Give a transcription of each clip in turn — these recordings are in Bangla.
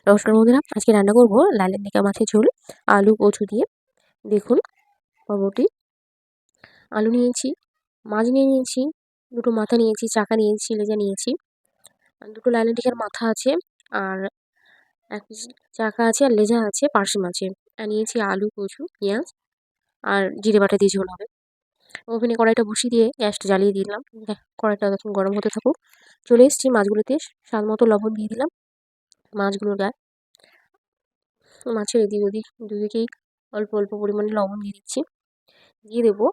নমস্কার বন্ধুরা, আজকে রান্না করব লালের দিকা মাছের ঝোল আলু কচু দিয়ে। দেখুন পর্বটি আলু নিয়েছি, মাছ নিয়েছি, দুটো মাথা নিয়েছি, চাকা নিয়েছি, লেজা নিয়েছি, আর দুটো লালের দিকার মাথা আছে, আর এক পিস চাকা আছে, আর লেজা আছে পার্শে মাছের। আর নিয়েছি আলু কচু পেঁয়াজ আর জিরে বাটা দিয়ে ঝোল হবে। ওভেনে কড়াইটা বসিয়ে দিয়ে গ্যাসটা জ্বালিয়ে দিলাম। কড়াইটা তখন গরম হতে থাকুক। চলে এসেছি মাছগুলোতে, স্বাদ মতো লবণ দিয়ে দিলাম মাছগুলোর গায়ে। মাছের এদিক ওদিক দুদিকেই অল্প অল্প পরিমাণে লবণ দিয়ে দিচ্ছি। দিয়ে দেবো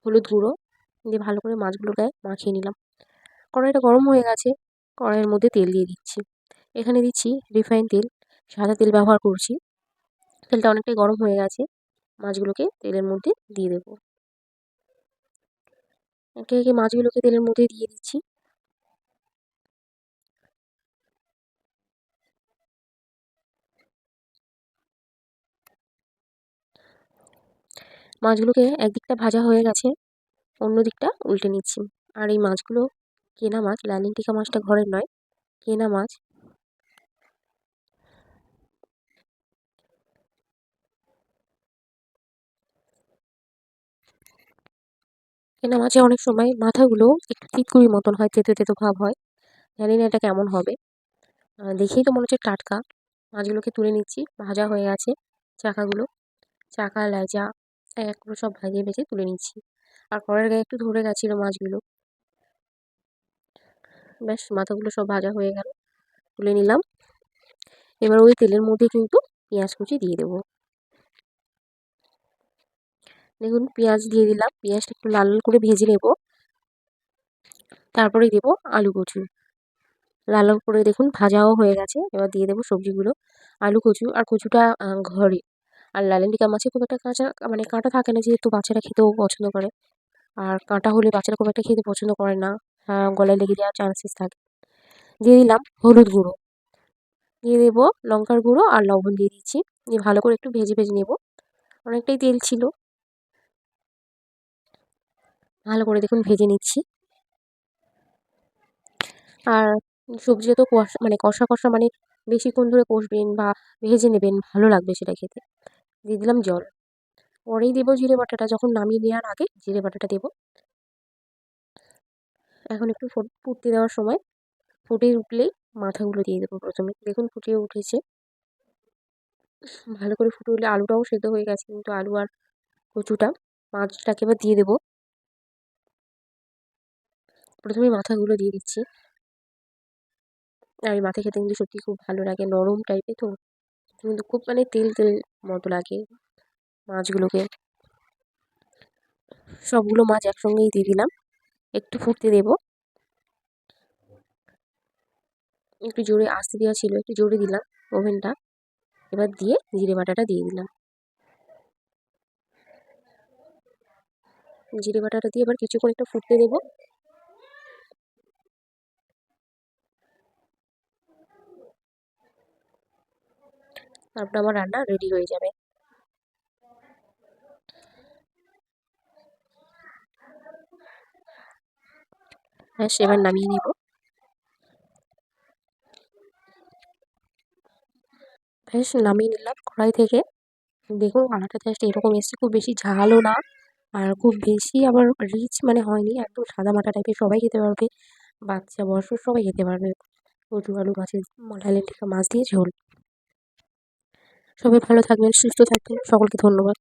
হলুদ গুঁড়ো, দিয়ে ভালো করে মাছগুলোর গায়ে মাখিয়ে নিলাম। কড়াইটা গরম হয়ে গেছে, কড়াইয়ের মধ্যে তেল দিয়ে দিচ্ছি। এখানে দিচ্ছি রিফাইন তেল, সাদা তেল ব্যবহার করছি। তেলটা অনেকটাই গরম হয়ে গেছে, মাছগুলোকে তেলের মধ্যে দিয়ে দেবো। একে একে মাছগুলোকে তেলের মধ্যে দিয়ে দিচ্ছি। মাছগুলোকে একদিকটা ভাজা হয়ে গেছে, অন্য দিকটা উল্টে নিচ্ছি। আর এই মাছগুলো কেনা মাছ, লালন টিকা মাছটা ঘরের নয়, কেনা মাছ। কেনা মাছে অনেক সময় মাথাগুলো একটু তিতকুড়ির মতন হয়, তেতো তেতো ভাব হয়। জানি না এটা কেমন হবে। দেখেই তো মনে হচ্ছে টাটকা। মাছগুলোকে তুলে নিচ্ছি, ভাজা হয়ে গেছে চাকাগুলো, চাকা লেজা এক করে সব ভাজিয়ে ভেজে তুলে নিচ্ছি। আর কড়াইয়ের গায়ে একটু ধরে গেছিলো মাছগুলো। ব্যাস মাথাগুলো সব ভাজা হয়ে গেল, তুলে নিলাম। এবার ওই তেলের মধ্যে কিন্তু পেঁয়াজ কুচি দিয়ে দেবো। দেখুন পেঁয়াজ দিয়ে দিলাম, পেঁয়াজটা একটু লাল লাল করে ভেজে নেব। তারপরে দেবো আলু কচু, লাল লাল করে দেখুন ভাজাও হয়ে গেছে। এবার দিয়ে দেবো সবজিগুলো, আলু কচু। আর কচুটা ঘরে, আর লালেন টিকা মাছে খুব একটা কাঁচা মানে কাঁটা থাকে না, যেহেতু বাচ্চারা খেতেও পছন্দ করে। আর কাঁটা হলে বাচ্চারা খুব একটা খেতে পছন্দ করে না, গলায় লেগে যাওয়ার চান্সেস থাকে। দিয়ে দিলাম হলুদ গুঁড়ো, দিয়ে দেবো লঙ্কার গুঁড়ো আর লবণ দিয়ে দিচ্ছি। দিয়ে ভালো করে একটু ভেজে ভেজে নেব। অনেকটাই তেল ছিল, ভালো করে দেখুন ভেজে নিচ্ছি। আর সবজিটা তো কষা মানে কষা কষা মানে বেশিক্ষণ ধরে কষবেন বা ভেজে নেবেন, ভালো লাগবে সেটা খেতে। দিয়ে দিলাম জল, পরেই দেবো জিরে বাটাটা, যখন নামিয়ে নেওয়ার আগে জিরে বাটাটা দেবো। এখন একটু ফুটতে দেওয়ার সময় ফুটে উঠলেই মাথাগুলো দিয়ে দেবো প্রথমে। দেখুন ফুটিয়ে উঠেছে, ভালো করে ফুটে উঠলে আলুটাও সেদ্ধ হয়ে গেছে, কিন্তু আলু আর কচুটা, মাছটাকে এবার দিয়ে দেবো। প্রথমে মাথাগুলো দিয়ে দিচ্ছি। আর এই মাথা খেতে কিন্তু সত্যি খুব ভালো লাগে, নরম টাইপের তো, কিন্তু খুব মানে তেল তেল মতো লাগে মাছগুলোকে। সবগুলো মাছ একসঙ্গেই দিয়ে দিলাম, একটু ফুটতে দেবো। একটু জোরে আস্তে দেওয়া ছিল, একটু জোরে দিলাম ওভেনটা। এবার দিয়ে জিরে বাটাটা দিয়ে দিলাম। জিরে বাটাটা দিয়ে এবার কিছুক্ষণ একটু ফুটতে দেবো। তারপর আমার রান্না রেডি হয়ে যাবে। ব্যাস এবার নামিয়ে নেব। ব্যাস নামিয়ে নিলাম কড়াই থেকে। দেখুন কালারটা জাস্ট এরকম এসেছে, খুব বেশি ঝালও না, আর খুব বেশি আবার রিচ মানে হয়নি, একদম সাদা মাটা টাইপের, সবাই খেতে পারবে, বাচ্চা বয়স্ক সবাই খেতে পারবে। কচু আলু মাছের লালের টিকা মাছ দিয়ে ঝোল। সবাই ভালো থাকবেন, সুস্থ থাকবেন, সকলকে ধন্যবাদ।